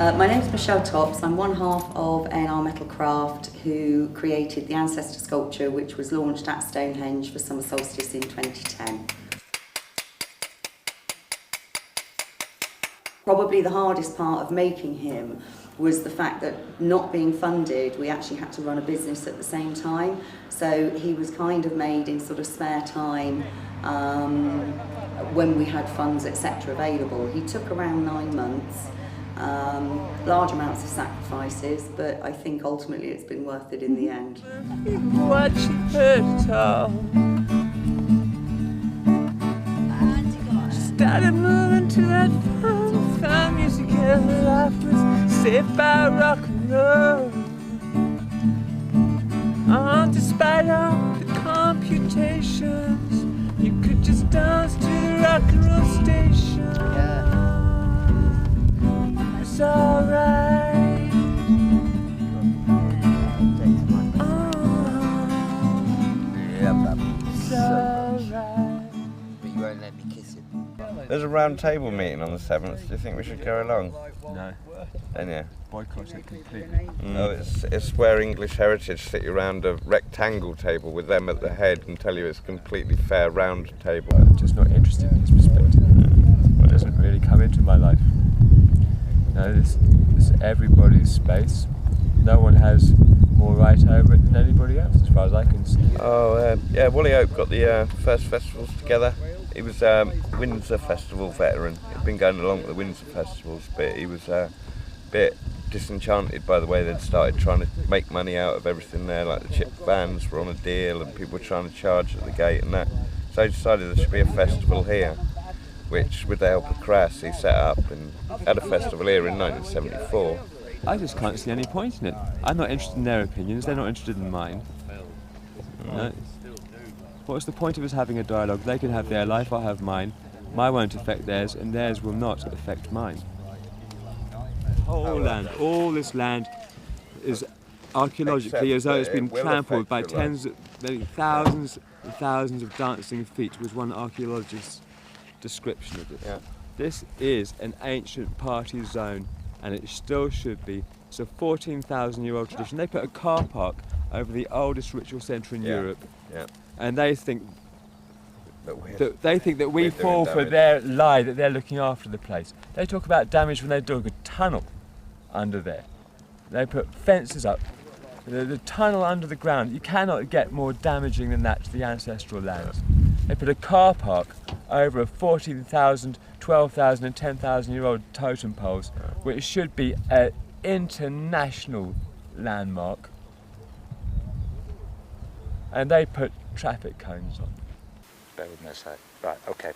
My name is Michelle Tops. I'm one half of A&R Metal Craft, who created the ancestor sculpture which was launched at Stonehenge for summer solstice in 2010. Probably the hardest part of making him was the fact that not being funded, we actually had to run a business at the same time. So he was kind of made in sort of spare time when we had funds, etc. available. He took around 9 months. Large amounts of sacrifices, but I think ultimately it's been worth it in the end. What you heard at all. Started moving to that fun music, and life was saved by rock and roll. Despite all the computations, you could just dance to the rock and roll station. It's alright. It's alright. But you won't let me kiss him. There's a round table meeting on the 7th. Do you think we should go along? No. And yeah. Boycott it completely. No, it's where English Heritage sit you around a rectangle table with them at the head and tell you it's a completely fair round table. I'm just not interested in his perspective. It doesn't really come into my life. No, this is everybody's space. No one has more right over it than anybody else, as far as I can see. Oh, yeah, Wally Oak got the first festivals together. He was a Windsor Festival veteran. He'd been going along with the Windsor Festivals, but he was a bit disenchanted by the way they'd started trying to make money out of everything there, like the chip vans were on a deal and people were trying to charge at the gate and that. So he decided there should be a festival here, which with the help of Crass he set up and had a festival here in 1974. I just can't see any point in it. I'm not interested in their opinions, they're not interested in mine. No. What's the point of us having a dialogue? They can have their life, I'll have mine. Mine won't affect theirs, and theirs will not affect mine. Whole land, all this land is archaeologically as though it's been trampled by tens, maybe thousands and thousands of dancing feet, was one archaeologist's description of it. Yeah. This is an ancient party zone, and it still should be. It's a 14,000-year-old tradition. They put a car park over the oldest ritual centre in Europe, and they think that we fall for their lie that they're looking after the place. They talk about damage when they dug a tunnel under there. They put fences up. The tunnel under the ground, you cannot get more damaging than that to the ancestral lands. They put a car park over a 14,000, 12,000 and 10,000-year-old totem poles, which should be an international landmark. And they put traffic cones on. Bear with me a sec. Right, okay.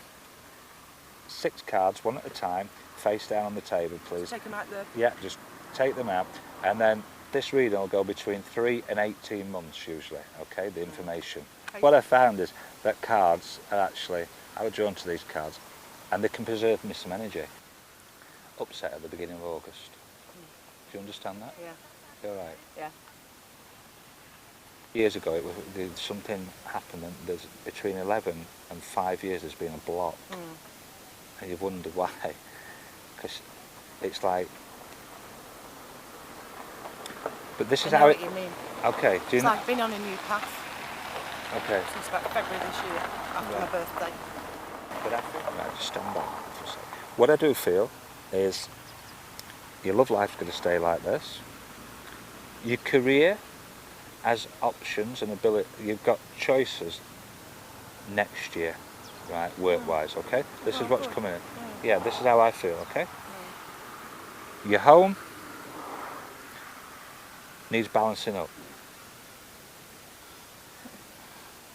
6 cards, one at a time, face down on the table, please. Take them out there. Yeah, just take them out. And then this reading will go between 3 and 18 months usually, okay, the information. Okay. What I found is that cards are actually, I was drawn to these cards, and they can preserve me some energy. Upset at the beginning of August. Do you understand that? Yeah. You're right. Yeah. Years ago, something happened, and there's between 11 and 5 years there's been a block, and you've wondered why, because it's like. But this is how it. I know what you mean. Okay. Do you It's like being on a new path. Okay. Since about February this year, after my birthday. But I feel, right, just stand back for a second. What I do feel is your love life's going to stay like this. Your career has options and ability. You've got choices next year, right, work-wise, okay? This is what's coming in. Yeah, this is how I feel, okay? Your home needs balancing up.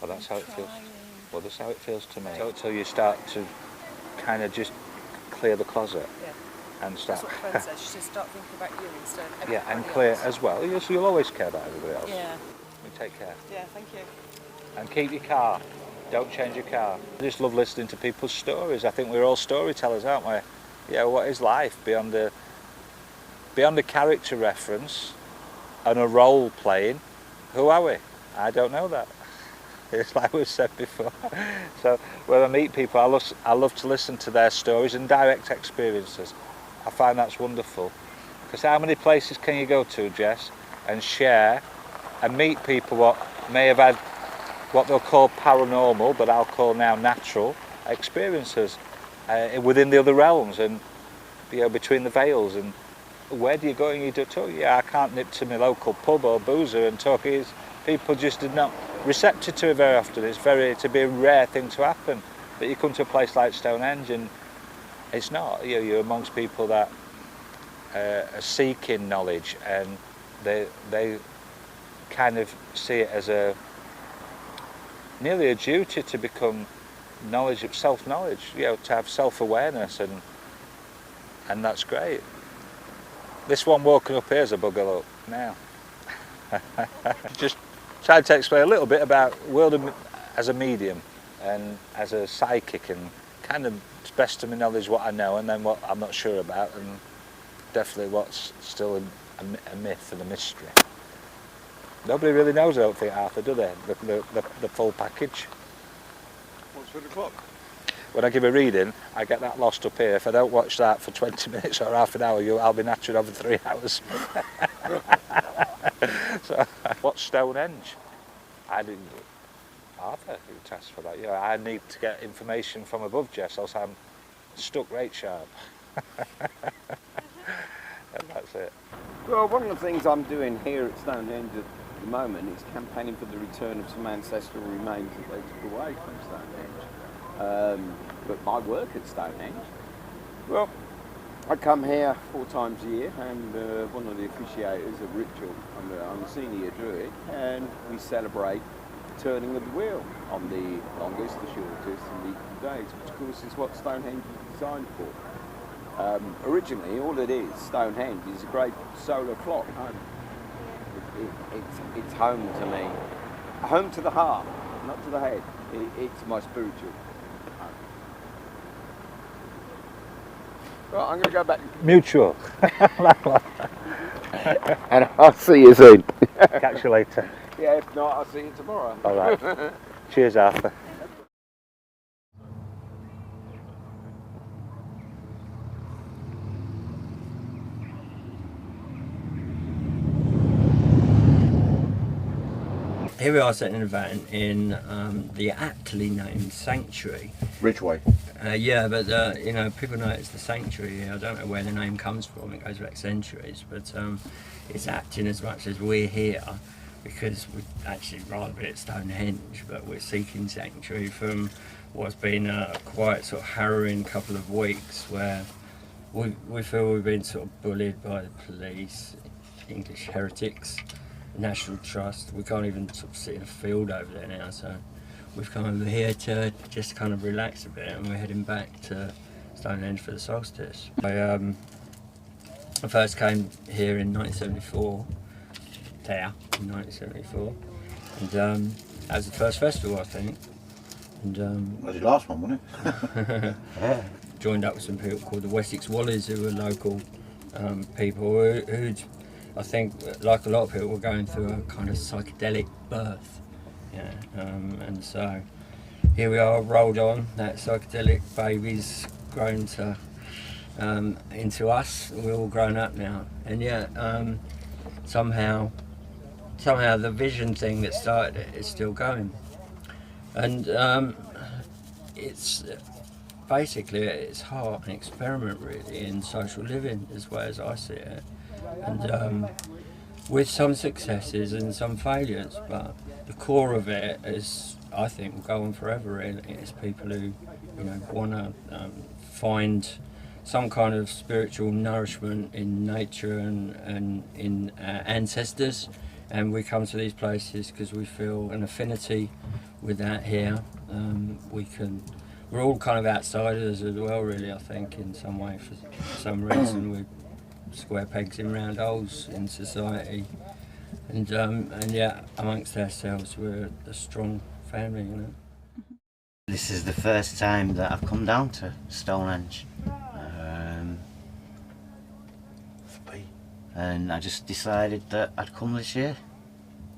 Well, that's how it feels. Well, that's how it feels to me. Until you start to kind of just clear the closet. And start. That's what Fern says. She says start thinking about you instead of everybody Yeah, and clear else. as well. So you'll always care about everybody else. Yeah. You take care. Yeah, thank you. And keep your car. Don't change your car. I just love listening to people's stories. I think we're all storytellers, aren't we? Yeah, what is life beyond the character reference and a role playing? Who are we? I don't know that. It's like we've said before. So when I meet people, I love to listen to their stories and direct experiences. I find that's wonderful. Because how many places can you go to, Jess, and share and meet people what may have had what they'll call paranormal, but I'll call now natural experiences within the other realms, and between the veils. And where do you go and you do talk? Yeah, I can't nip to my local pub or boozer and talk. People just are not receptive to it very often. It's a be a rare thing to happen. But you come to a place like Stonehenge and it's not. You're amongst people that are seeking knowledge, and they kind of see it as nearly a duty to become self-knowledge, to have self-awareness, and that's great. This one walking up here is a bugger look now. Just trying to explain a little bit about world as a medium and as a psychic, and kind of to best of my knowledge what I know, and then what I'm not sure about, and definitely what's still a myth and a mystery. Nobody really knows, I don't think, Arthur, do they? The full package. What's for the clock? When I give a reading, I get that lost up here. If I don't watch that for 20 minutes or half an hour, I'll be nattering over 3 hours. So, what's Stonehenge? I didn't. Arthur, you asked for that. I need to get information from above, Jess, else I'm stuck right sharp. And that's it. Well, one of the things I'm doing here at Stonehenge at the moment is campaigning for the return of some ancestral remains that they took away from Stonehenge. But my work at Stonehenge, well, I come here 4 times a year, and one of the officiators of ritual, I'm a senior druid, and we celebrate the turning of the wheel on the longest, the shortest, and the equal days, which of course is what Stonehenge is designed for. Originally, all it is, Stonehenge, is a great solar clock. It's home to me. Home to the heart, not to the head. It's my spiritual home. Well, I'm going to go back. Mutual. And I'll see you soon. Catch you later. Yeah, if not, I'll see you tomorrow. All right. Cheers, Arthur. Here we are sitting in a van in the aptly named Sanctuary. Ridgeway. Yeah, but people know it's the Sanctuary. I don't know where the name comes from. It goes back centuries, but it's apt in as much as we're here because we'd actually rather be at Stonehenge, but we're seeking sanctuary from what's been a quite sort of harrowing couple of weeks where we feel we've been sort of bullied by the police, English heretics, National Trust. We can't even sort of sit in a field over there now, so we've come over here to just kind of relax a bit, and we're heading back to Stonehenge for the solstice. I first came here in 1974, and that was the first festival, I think. And That was your last one, wasn't it? Yeah. Joined up with some people called the Wessex Wallies, who were local people who'd, I think, like a lot of people, were going through a kind of psychedelic birth. Yeah, and so here we are, rolled on. That psychedelic baby's grown to into us. We're all grown up now, and yet somehow the vision thing that started it is still going, and it's basically at its heart an experiment really in social living, as well as I see it, and with some successes and some failures, but the core of it is, I think, will go on forever really. It's people who want to find some kind of spiritual nourishment in nature and in ancestors, and we come to these places because we feel an affinity with that here. We're all kind of outsiders as well really, I think, in some way. For some reason we're square pegs in round holes in society, and yet amongst ourselves we're a strong family, This is the first time that I've come down to Stonehenge, and I just decided that I'd come this year.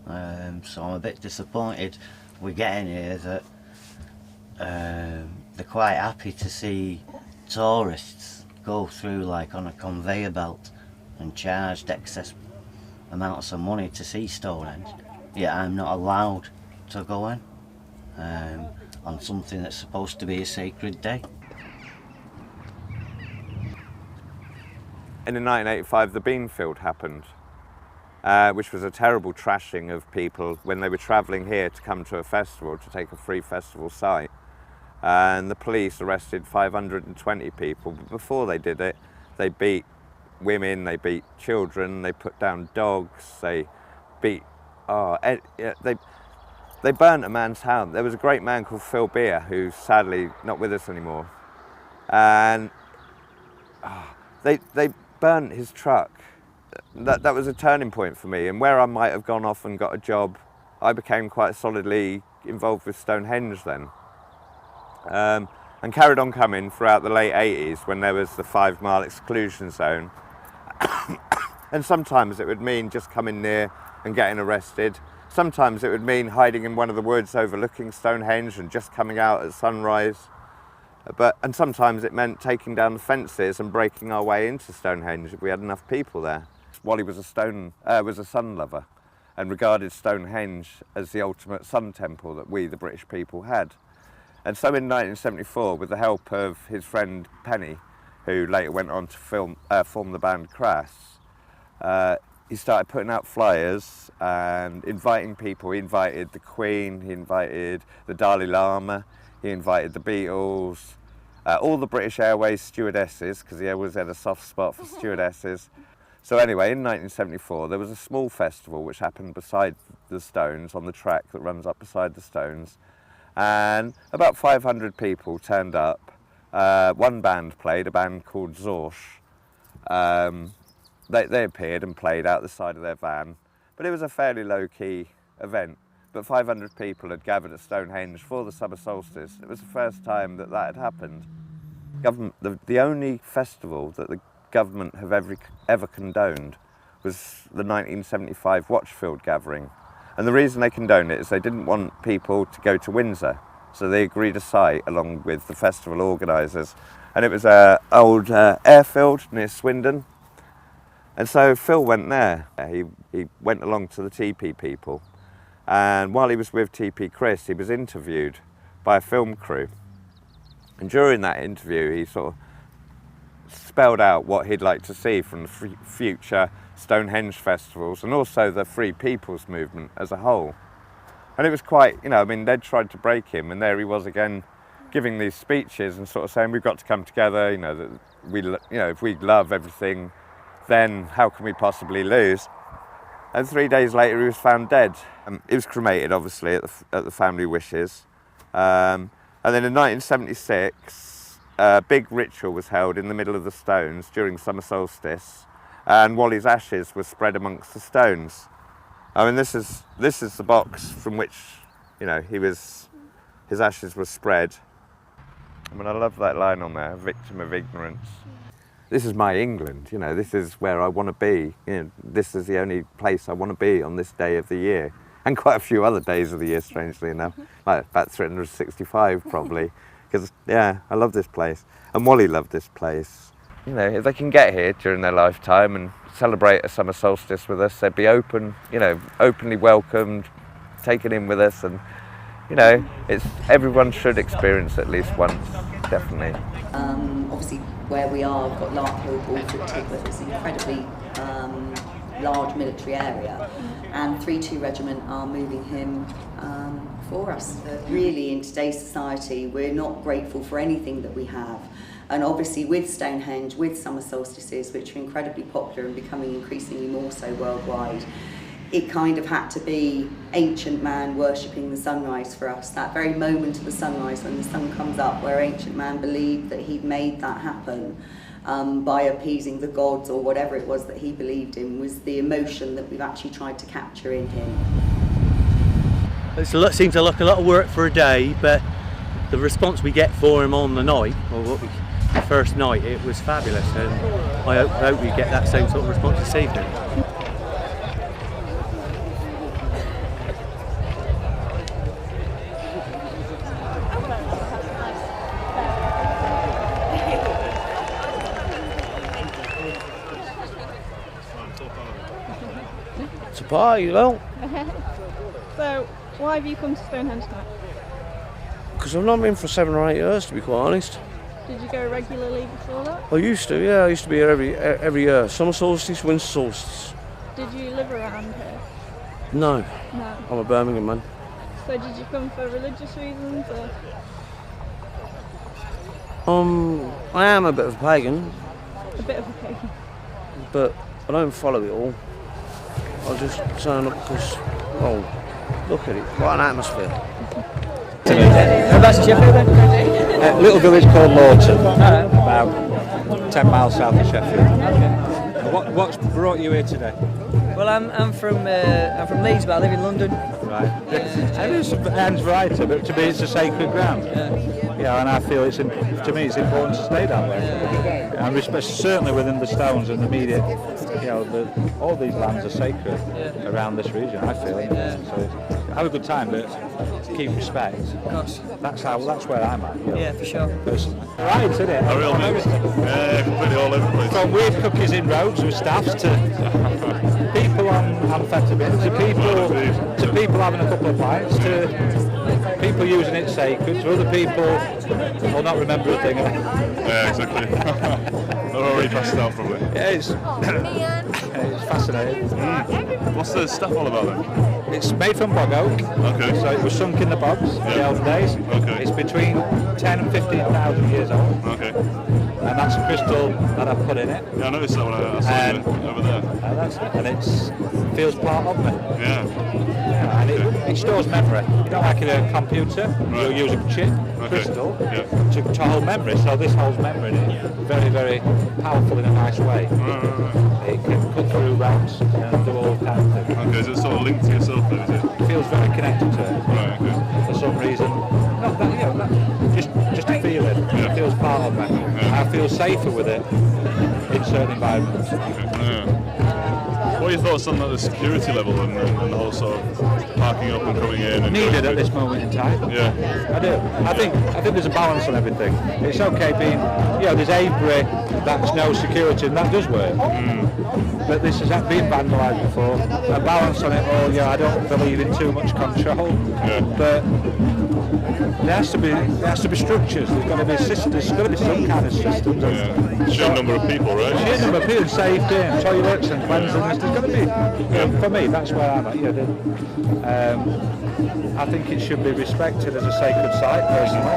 So I'm a bit disappointed we're getting here that they're quite happy to see tourists go through like on a conveyor belt, and charged excess amounts of money to see Stonehenge, yet I'm not allowed to go in on something that's supposed to be a sacred day. In 1985, the Beanfield happened, which was a terrible trashing of people when they were travelling here to come to a festival, to take a free festival site. And the police arrested 520 people, but before they did it, they beat women, they beat children, they put down dogs, they beat, they burnt a man's house. There was a great man called Phil Beer, who's sadly not with us anymore, and they burnt his truck. That was a turning point for me, and where I might have gone off and got a job, I became quite solidly involved with Stonehenge then. And carried on coming throughout the late 80s when there was the 5 mile exclusion zone. And sometimes it would mean just coming near and getting arrested. Sometimes it would mean hiding in one of the woods overlooking Stonehenge and just coming out at sunrise. And sometimes it meant taking down the fences and breaking our way into Stonehenge if we had enough people there. Wally was a sun lover and regarded Stonehenge as the ultimate sun temple that we, the British people, had. And so in 1974, with the help of his friend Penny, who later went on to form the band Crass, he started putting out flyers and inviting people. He invited the Queen, he invited the Dalai Lama, he invited the Beatles, all the British Airways stewardesses, because he always had a soft spot for stewardesses. So anyway, in 1974, there was a small festival which happened beside the Stones, on the track that runs up beside the Stones. And about 500 people turned up. One band played, a band called Zorsch. They appeared and played out the side of their van, but it was a fairly low-key event. But 500 people had gathered at Stonehenge for the summer solstice. It was the first time that had happened. The only festival that the government have ever condoned was the 1975 Watchfield gathering. And the reason they condoned it is they didn't want people to go to Windsor. So they agreed a site along with the festival organisers. And it was an old airfield near Swindon. And so Phil went there. He went along to the TP people. And while he was with TP Chris, he was interviewed by a film crew. And during that interview, he sort of spelled out what he'd like to see from the future Stonehenge festivals and also the Free People's movement as a whole. And it was quite, I mean, they'd tried to break him, and there he was again giving these speeches and sort of saying, we've got to come together, that if we love everything, then how can we possibly lose? And 3 days later, he was found dead. He was cremated, obviously, at the family wishes. And then in 1976, a big ritual was held in the middle of the Stones during summer solstice, and Wally's ashes were spread amongst the stones. I mean, this is the box from which, his ashes were spread. I mean, I love that line on there, victim of ignorance. This is my England, this is where I want to be. This is the only place I want to be on this day of the year. And quite a few other days of the year, strangely enough. Like about 365 probably. Because, I love this place. And Wally loved this place. If they can get here during their lifetime and celebrate a summer solstice with us, they'd be openly welcomed, taken in with us, and everyone should experience at least once, definitely. Obviously, where we are, we've got Larkhill, Baltic, Tidworth. It's an incredibly large military area, and 3-2 Regiment are moving him for us. Really, in today's society, we're not grateful for anything that we have. And obviously with Stonehenge, with summer solstices, which are incredibly popular and becoming increasingly more so worldwide, it kind of had to be ancient man worshipping the sunrise for us. That very moment of the sunrise when the sun comes up, where ancient man believed that he'd made that happen by appeasing the gods or whatever it was that he believed in, was the emotion that we've actually tried to capture in him. It seems like a lot of work for a day, but the response we get for him on the night, the first night, it was fabulous, and I hope we get that same sort of response this evening. party, well. So, why have you come to Stonehenge tonight? Because I've not been for 7 or 8 years, to be quite honest. Did you go regularly before that? I used to, yeah. I used to be here every year. Summer solstice, winter solstice. Did you live around here? No. No. I'm a Birmingham man. So did you come for religious reasons or? I am a bit of a pagan, A bit of a pagan. but I don't follow it all. I just turn up because, oh, look at it, what an atmosphere. Whereabouts in Sheffield then? A little village called Lawton, about 10 miles south of Sheffield. What's brought you here today? Well, I'm from Leeds, but I live in London. Right. I know Anne's right, but to me it's a sacred ground. Yeah, and I feel to me it's important to stay down there. And certainly within the Stones and the media, all these lands are sacred around this region, I feel. So have a good time, but keep respect. Of course. That's where I'm at. Yeah, for sure. Personally. Right, isn't it? A real mix. Yeah, completely all over the place. From weird cookies in roads with staffs to people on amphetamines, to people having a couple of pints, to people using it sacred, to other people will not remember a thing. Yeah, exactly. They're already passed out probably. Yeah, it's fascinating. What's the stuff all about then? It's made from bog oak. Okay. So it was sunk in the bogs in the old days. Okay. It's between 10 and 15,000 years old. Okay. And that's a crystal that I've put in it. Yeah, I noticed that when I saw you over there. That's it. And it feels part of me. Yeah. And it stores memory. You don't like a computer, you'll use a chip, crystal, to hold memory. So this holds memory in it. Very, very powerful in a nice way. It can cut through ramps and do all kinds of things. Okay, is it sort of linked to yourself then, is it? It feels very connected to it. Right, okay. For some reason. Not that, just a feeling. It feels part of me. I feel safer with it in certain environments. What are your thoughts on the security level and the whole sort of parking up and coming in? And Needed at this moment in time. Yeah. I do. I think there's a balance on everything. It's okay being, there's Avebury, that's no security, and that does work. But this has been vandalised before. A balance on it all, I don't believe in too much control. But there has to be structures. There's got to be systems. There's got to be some kind of systems. Sheer number of people, right? Sheer number of people, safety and toilets and cleanliness. There's got to be. For me, that's where I'm at. I think it should be respected as a sacred site, personally,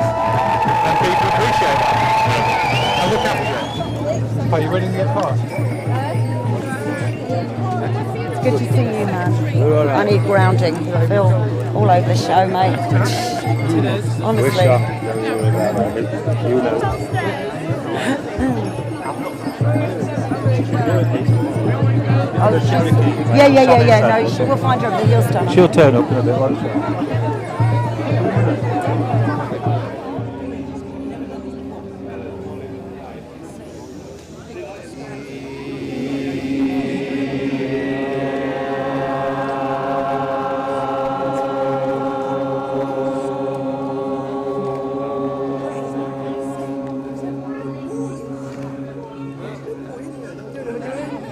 and people appreciate that. And look after it. Are you ready to get past? It's good to see you, man. I need grounding. I feel all over the show, mate. Honestly. Yeah. No, we'll find her at the Yellowstone. She'll turn up in a bit, won't she?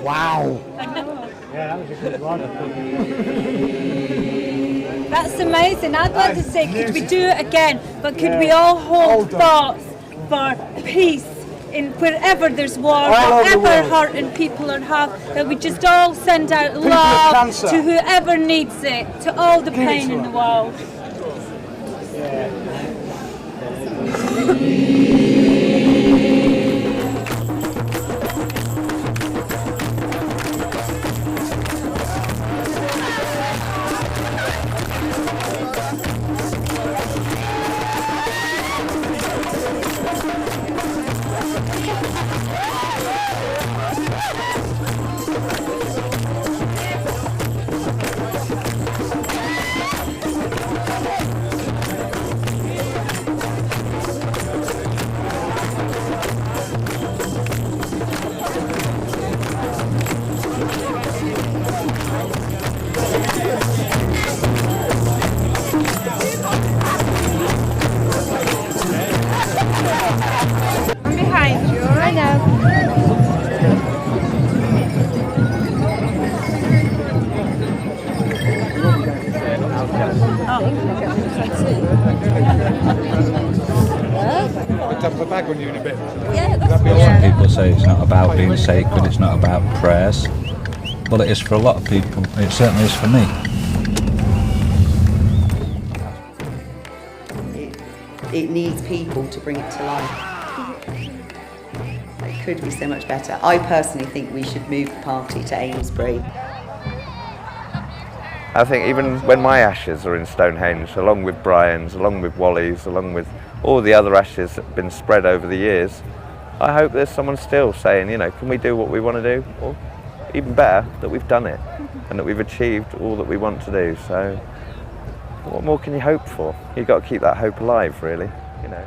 Wow. Yeah, that was a good one. That's amazing. I'd like to say, could we do it again? But could we all hold thoughts for peace in wherever there's war, whatever hurting people are that we just all send out love to whoever needs it, to all the pain in the world. Dump a bag on you in a bit. Some people say it's not about being sacred, it's not about prayers. Well, it is for a lot of people. It certainly is for me. It needs people to bring it to life. It could be so much better. I personally think we should move the party to Amesbury. I think even when my ashes are in Stonehenge, along with Brian's, along with Wally's, along with all the other ashes that have been spread over the years, I hope there's someone still saying, you know, can we do what we want to do? Or even better, that we've done it and that we've achieved all that we want to do. So what more can you hope for? You've got to keep that hope alive, really, you know.